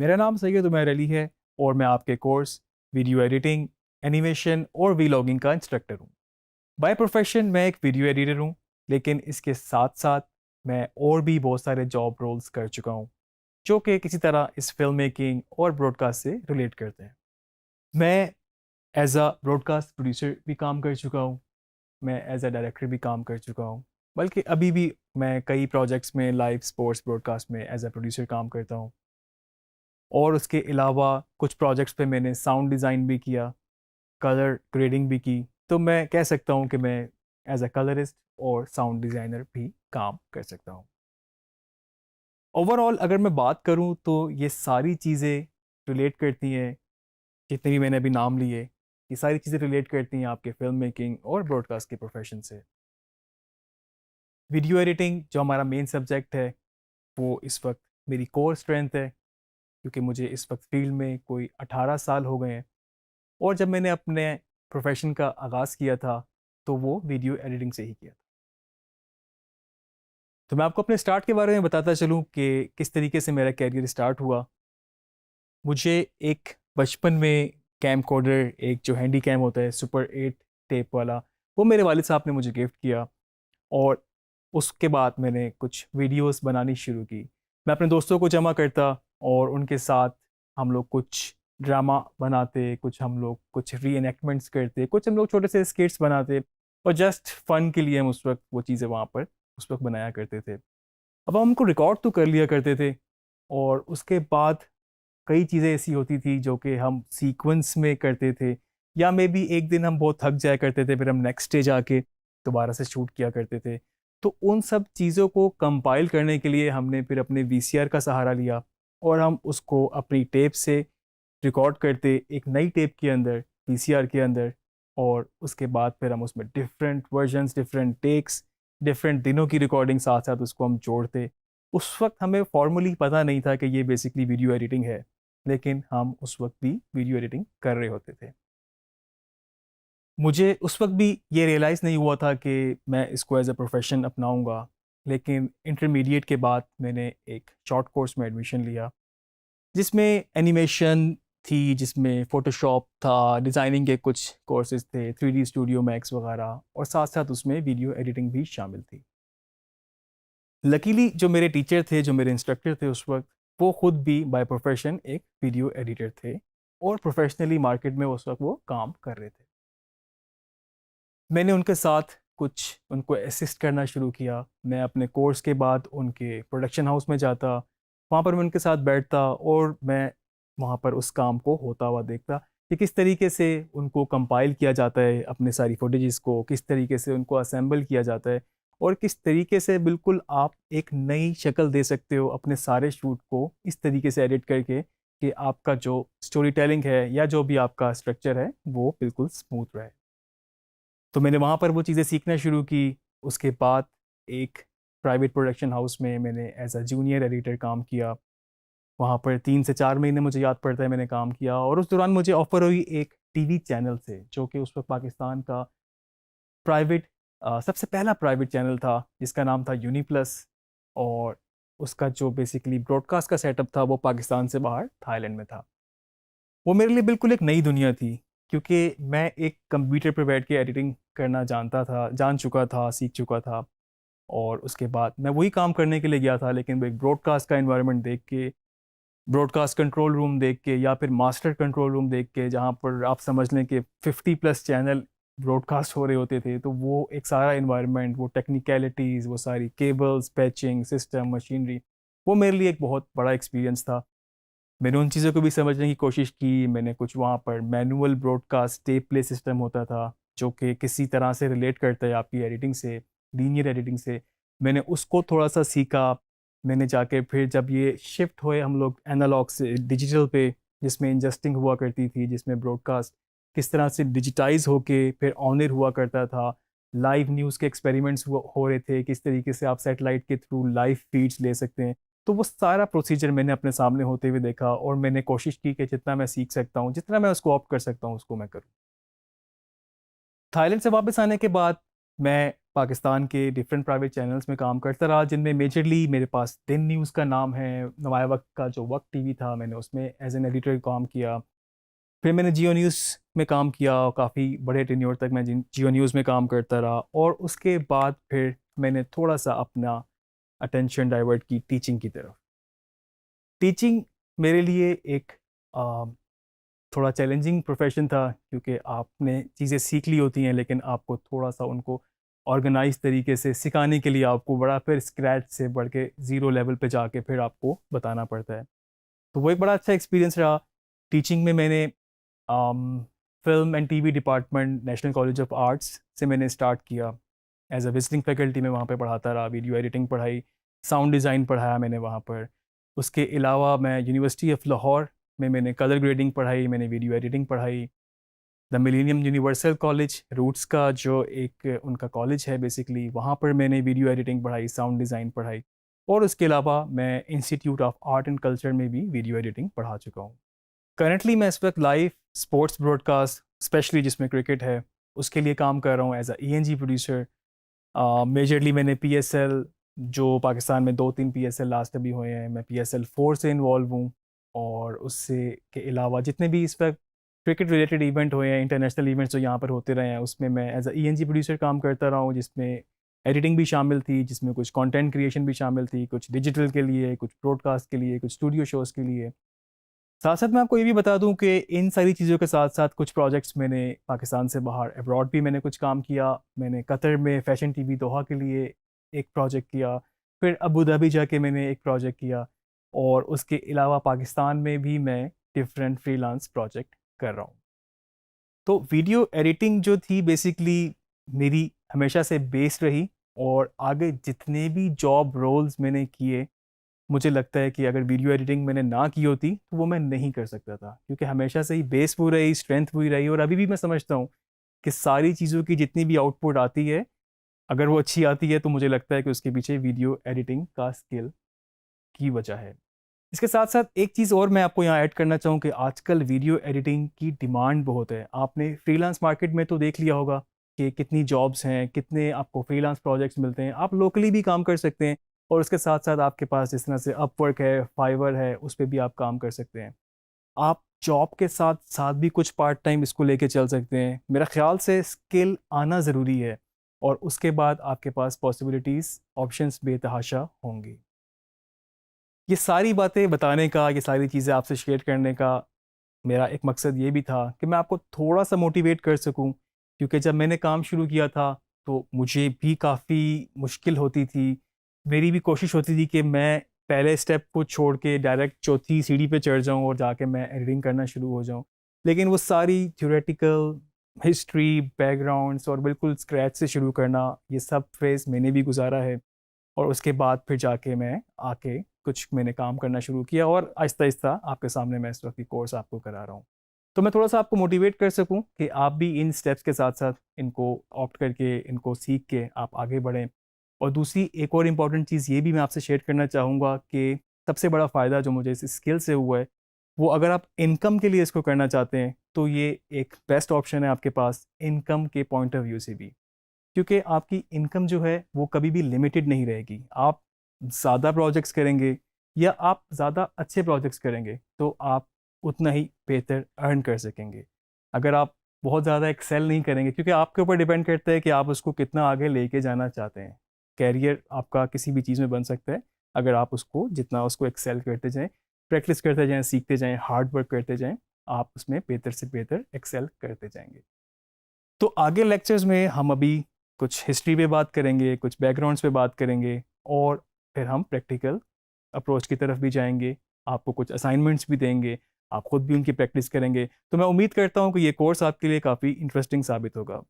मेरा नाम सैयद उमैर अली है और मैं आपके कोर्स वीडियो एडिटिंग, एनिमेशन और वीलॉगिंग का इंस्ट्रक्टर हूँ। बाय प्रोफेशन मैं एक वीडियो एडिटर हूँ, लेकिन इसके साथ साथ मैं और भी बहुत सारे जॉब रोल्स कर चुका हूँ जो कि किसी तरह इस फिल्म मेकिंग और ब्रॉडकास्ट से रिलेट करते हैं। मैं एज अ ब्रॉडकास्ट प्रोड्यूसर भी काम कर चुका हूँ, मैं एज अ डायरेक्टर भी काम कर चुका हूँ, बल्कि अभी भी मैं कई प्रोजेक्ट्स में लाइव स्पोर्ट्स ब्रॉडकास्ट में एज अ प्रोड्यूसर काम करता हूँ। और उसके अलावा कुछ प्रोजेक्ट्स पे मैंने साउंड डिज़ाइन भी किया, कलर ग्रेडिंग भी की। तो मैं कह सकता हूँ कि मैं एज अ कलरिस्ट और साउंड डिज़ाइनर भी काम कर सकता हूँ। ओवरऑल अगर मैं बात करूँ तो ये सारी चीज़ें रिलेट करती हैं, जितने भी मैंने अभी नाम लिए, ये सारी चीज़ें रिलेट करती हैं आपके फिल्म मेकिंग और ब्रॉडकास्ट के प्रोफेशन से। वीडियो एडिटिंग जो हमारा मेन सब्जेक्ट है, वो इस वक्त मेरी कोर स्ट्रेंथ है, क्योंकि मुझे इस वक्त फील्ड में कोई 18 साल हो गए हैं। और जब मैंने अपने प्रोफेशन का आगाज़ किया था तो वो वीडियो एडिटिंग से ही किया था। तो मैं आपको अपने स्टार्ट के बारे में बताता चलूँ कि किस तरीके से मेरा कैरियर स्टार्ट हुआ। मुझे एक बचपन में कैम कोडर, एक जो हैंडी कैम होता है सुपर 8 टेप वाला, वो मेरे वालिद साहब ने मुझे गिफ्ट किया। और उसके बाद मैंने कुछ वीडियोस बनानी शुरू की। मैं अपने दोस्तों को जमा करता और उनके साथ हम लोग कुछ ड्रामा बनाते, कुछ हम लोग कुछ री एनेक्टमेंट्स करते, कुछ हम लोग छोटे से स्किट्स बनाते, और जस्ट फन के लिए हम उस वक्त वो चीज़ें वहाँ पर उस वक्त बनाया करते थे। अब हम उनको रिकॉर्ड तो कर लिया करते थे, और उसके बाद कई चीज़ें ऐसी होती थी जो कि हम सीक्वेंस में करते थे, या मे बी एक दिन हम बहुत थक जाया करते थे, फिर हम नेक्स्ट डे जाके दोबारा से शूट किया करते थे। तो उन सब चीज़ों को कंपाइल करने के लिए हमने फिर अपने वीसीआर का सहारा लिया, और हम उसको अपनी टेप से रिकॉर्ड करते एक नई टेप के अंदर, वीसीआर के अंदर। और उसके बाद फिर हम उसमें different versions, different takes, different दिनों की रिकॉर्डिंग साथ साथ उसको हम जोड़ते। उस वक्त हमें फॉर्मली पता नहीं था कि ये बेसिकली वीडियो एडिटिंग है, लेकिन हम उस वक्त भी वीडियो एडिटिंग कर रहे होते थे। मुझे उस वक्त भी ये रियलाइज़ नहीं हुआ था कि मैं इसको एज अ प्रोफेशन अपनाऊंगा, लेकिन इंटरमीडिएट के बाद मैंने एक शॉर्ट कोर्स में एडमिशन लिया, जिसमें एनिमेशन थी, जिसमें फ़ोटोशॉप था, डिज़ाइनिंग के कुछ कोर्सेज़ थे, 3D स्टूडियो मैक्स वगैरह, और साथ साथ उसमें वीडियो एडिटिंग भी शामिल थी। लकीली जो मेरे टीचर थे, जो मेरे इंस्ट्रक्टर थे उस वक्त, वो खुद भी बाय प्रोफेशन एक वीडियो एडिटर थे, और प्रोफेशनली मार्केट में उस वक्त वो काम कर रहे थे। मैंने उनके साथ कुछ उनको असिस्ट करना शुरू किया। मैं अपने कोर्स के बाद उनके प्रोडक्शन हाउस में जाता, वहाँ पर मैं उनके साथ बैठता, और मैं वहाँ पर उस काम को होता हुआ देखता कि किस तरीके से उनको कंपाइल किया जाता है, अपने सारी फुटेजेस को किस तरीके से उनको असेंबल किया जाता है, और किस तरीके से बिल्कुल आप एक नई शक्ल दे सकते हो अपने सारे शूट को, इस तरीके से एडिट करके कि आपका जो स्टोरी टेलिंग है या जो भी आपका स्ट्रक्चर है वो बिल्कुल स्मूथ रहे। तो मैंने वहाँ पर वो चीज़ें सीखना शुरू की। उसके बाद एक प्राइवेट प्रोडक्शन हाउस में मैंने एज अ जूनियर एडिटर काम किया। वहाँ पर 3 से 4 महीने मुझे याद पड़ता है मैंने काम किया, और उस दौरान मुझे ऑफ़र हुई एक टीवी चैनल से, जो कि उस वक्त पाकिस्तान का प्राइवेट सबसे पहला प्राइवेट चैनल था, जिसका नाम था यूनी प्लस। और उसका जो बेसिकली ब्रॉडकास्ट का सेटअप था वो पाकिस्तान से बाहर थाईलैंड में था। वो मेरे लिए बिल्कुल एक नई दुनिया थी, क्योंकि मैं एक कंप्यूटर पर बैठ के एडिटिंग करना जानता था, जान चुका था, सीख चुका था। और उसके बाद मैं वही काम करने के लिए गया था, लेकिन वो एक ब्रॉडकास्ट का एनवायरनमेंट देख के, ब्रॉडकास्ट कंट्रोल रूम देख के, या फिर मास्टर कंट्रोल रूम देख के, जहाँ पर आप समझ लें कि 50+ चैनल ब्रॉडकास्ट हो रहे होते थे, तो वो एक सारा इन्वायरमेंट, वो टेक्निकलिटीज़, वो सारी केबल्स, पैचिंग सिस्टम, मशीनरी, वो मेरे लिए एक बहुत बड़ा एक्सपीरियंस था। मैंने उन चीज़ों को भी समझने की कोशिश की। मैंने कुछ वहाँ पर manual broadcast tape play system होता था, जो कि किसी तरह से रिलेट करता है आपकी एडिटिंग से, लीनियर एडिटिंग से। मैंने उसको थोड़ा सा सीखा। मैंने जाके फिर जब ये शिफ्ट हुए हम लोग एनालॉग से डिजिटल पे, जिसमें इंजस्टिंग हुआ करती थी, जिसमें ब्रॉडकास्ट किस तरह से डिजिटाइज होके फिर ऑन एयर हुआ करता था, लाइव न्यूज़ के एक्सपेरिमेंट्स हो रहे थे, किस तरीके से आप सेटेलाइट के थ्रू लाइव फीड्स ले सकते हैं। तो वो सारा प्रोसीजर मैंने अपने सामने होते हुए देखा, और मैंने कोशिश की कि जितना मैं सीख सकता हूँ, जितना मैं उसको ऑप्ट कर सकता हूँ, उसको मैं करूँ। थाईलैंड से वापस आने के बाद मैं पाकिस्तान के डिफरेंट प्राइवेट चैनल्स में काम करता रहा, जिनमें मेजरली मेरे पास दिन न्यूज़ का नाम है, नवाए वक्त का जो वक्त टीवी था, मैंने उसमें एज एन एडिटर काम किया। फिर मैंने जियो न्यूज़ में काम किया और काफ़ी बड़े टेन्योर तक मैं जियो न्यूज़ में काम करता रहा। और उसके बाद फिर मैंने थोड़ा सा अपना अटेंशन डाइवर्ट की टीचिंग की तरफ। टीचिंग मेरे लिए एक थोड़ा चैलेंजिंग प्रोफेशन था, क्योंकि आपने चीज़ें सीख ली होती हैं लेकिन आपको थोड़ा सा उनको ऑर्गेनाइज तरीके से सिखाने के लिए आपको बड़ा फिर स्क्रैच से बढ़ के ज़ीरो लेवल पे जाके फिर आपको बताना पड़ता है। तो वो एक बड़ा अच्छा एक्सपीरियंस रहा। टीचिंग में मैंने film and TV department national college of arts से मैंने स्टार्ट किया। एज अ विजिटिंग फैकल्टी में वहाँ पे पढ़ाता रहा, वीडियो एडिटिंग पढ़ाई, साउंड डिज़ाइन पढ़ाया मैंने वहाँ पर। उसके अलावा मैं यूनिवर्सिटी ऑफ लाहौर में मैंने कलर ग्रेडिंग पढ़ाई, मैंने वीडियो एडिटिंग पढ़ाई। The millennium universal college roots का जो एक उनका कॉलेज है बेसिकली, वहाँ पर मैंने वीडियो एडिटिंग पढ़ाई, साउंड डिज़ाइन पढ़ाई। और उसके अलावा मैं institute of art and culture में भी वीडियो एडिटिंग पढ़ा चुका हूँ। करंटली मैं इस वक्त लाइव स्पोर्ट्स ब्रॉडकास्ट, स्पेशली जिसमें क्रिकेट है, उसके लिए काम कर रहा हूँ as a ENG producer. Majorly मैंने PSL, जो पाकिस्तान में 2-3 PSL लास्ट अभी हुए हैं, मैं PSL 4 से इन्वॉल्व हूँ। और उससे के अलावा जितने भी इस वक्त क्रिकेट रिलेटेड इवेंट हुए हैं, इंटरनेशनल इवेंट्स जो यहाँ पर होते रहे हैं, उसमें मैं एज अ ENG प्रोड्यूसर काम करता रहा हूँ, जिसमें एडिटिंग भी शामिल थी, जिसमें कुछ कंटेंट क्रिएशन भी शामिल थी, कुछ डिजिटल के लिए, कुछ ब्रॉडकास्ट के लिए, कुछ स्टूडियो शोज़ के लिए। साथ साथ मैं आपको ये भी बता दूं कि इन सारी चीज़ों के साथ साथ कुछ प्रोजेक्ट्स मैंने पाकिस्तान से बाहर अब्रॉड भी मैंने कुछ काम किया। मैंने कतर में फैशन TV दोहा के लिए एक प्रोजेक्ट किया, फिर अबू धाबी जाके मैंने एक प्रोजेक्ट किया, और उसके अलावा पाकिस्तान में भी मैं डिफरेंट फ्रीलांस प्रोजेक्ट कर रहा हूँ। तो वीडियो एडिटिंग जो थी बेसिकली मेरी हमेशा से बेस रही, और आगे जितने भी जॉब रोल्स मैंने किए, मुझे लगता है कि अगर वीडियो एडिटिंग मैंने ना की होती तो वो मैं नहीं कर सकता था, क्योंकि हमेशा से ही बेस वो रही, स्ट्रेंथ वही रही। और अभी भी मैं समझता हूँ कि सारी चीज़ों की जितनी भी आउटपुट आती है, अगर वो अच्छी आती है तो मुझे लगता है कि उसके पीछे वीडियो एडिटिंग का स्किल की वजह है। इसके साथ साथ एक चीज़ और मैं आपको यहाँ ऐड करना चाहूँ कि आजकल वीडियो एडिटिंग की डिमांड बहुत है। आपने फ्रीलांस मार्केट में तो देख लिया होगा कि कितनी जॉब्स हैं, कितने आपको फ्रीलांस प्रोजेक्ट्स मिलते हैं, आप लोकली भी काम कर सकते हैं। और उसके साथ साथ आपके पास जिस तरह से अपवर्क है, फाइवर है, उस पर भी आप काम कर सकते हैं। आप जॉब के साथ साथ भी कुछ पार्ट टाइम इसको लेके चल सकते हैं। मेरा ख्याल से स्किल आना ज़रूरी है, और उसके बाद आपके पास पॉसिबिलिटीज़, ऑप्शंस बेतहाशा होंगी। ये सारी बातें बताने का, ये सारी चीज़ें आपसे शेयर करने का मेरा एक मकसद ये भी था कि मैं आपको थोड़ा सा मोटिवेट कर सकूं, क्योंकि जब मैंने काम शुरू किया था तो मुझे भी काफ़ी मुश्किल होती थी। मेरी भी कोशिश होती थी कि मैं पहले स्टेप को छोड़ के डायरेक्ट चौथी सीढ़ी पे चढ़ जाऊं और जाके मैं एडिटिंग करना शुरू हो जाऊं। लेकिन वो सारी थ्योरेटिकल हिस्ट्री, बैकग्राउंड्स और बिल्कुल स्क्रैच से शुरू करना, ये सब फेज़ मैंने भी गुजारा है। और उसके बाद फिर जाके मैं आके कुछ मैंने काम करना शुरू किया, और आहिस्ता आहिस्ता आपके सामने मैं इस वक्त की कोर्स आपको करा रहा हूँ। तो मैं थोड़ा सा आपको मोटिवेट कर सकूं कि आप भी इन स्टेप्स के साथ साथ इनको ऑप्ट करके, इनको सीख के आप आगे बढ़ें। और दूसरी एक और इम्पॉर्टेंट चीज़ ये भी मैं आपसे शेयर करना चाहूँगा कि सबसे बड़ा फ़ायदा जो मुझे इस स्किल से हुआ है, वो अगर आप इनकम के लिए इसको करना चाहते हैं तो ये एक बेस्ट ऑप्शन है आपके पास, इनकम के पॉइंट ऑफ व्यू से भी। क्योंकि आपकी इनकम जो है वो कभी भी लिमिटेड नहीं रहेगी। आप ज़्यादा प्रोजेक्ट्स करेंगे या आप ज़्यादा अच्छे प्रोजेक्ट्स करेंगे तो आप उतना ही बेहतर अर्न कर सकेंगे। अगर आप बहुत ज़्यादा एक्सेल नहीं करेंगे, क्योंकि आपके ऊपर डिपेंड करता है कि आप उसको कितना आगे लेके जाना चाहते हैं। कैरियर आपका किसी भी चीज़ में बन सकता है अगर आप उसको जितना उसको एक्सेल करते जाएं, प्रैक्टिस करते जाएं, सीखते जाएं, हार्ड वर्क करते जाएं, आप उसमें बेहतर से बेहतर एक्सेल करते जाएंगे। तो आगे लेक्चर्स में हम अभी कुछ हिस्ट्री पे बात करेंगे, कुछ बैकग्राउंड्स पे बात करेंगे, और फिर हम प्रैक्टिकल अप्रोच की तरफ भी जाएंगे। आपको कुछ असाइनमेंट्स भी देंगे, आप खुद भी उनकी प्रैक्टिस करेंगे। तो मैं उम्मीद करता हूँ कि ये कोर्स आपके लिए काफ़ी इंटरेस्टिंग साबित होगा।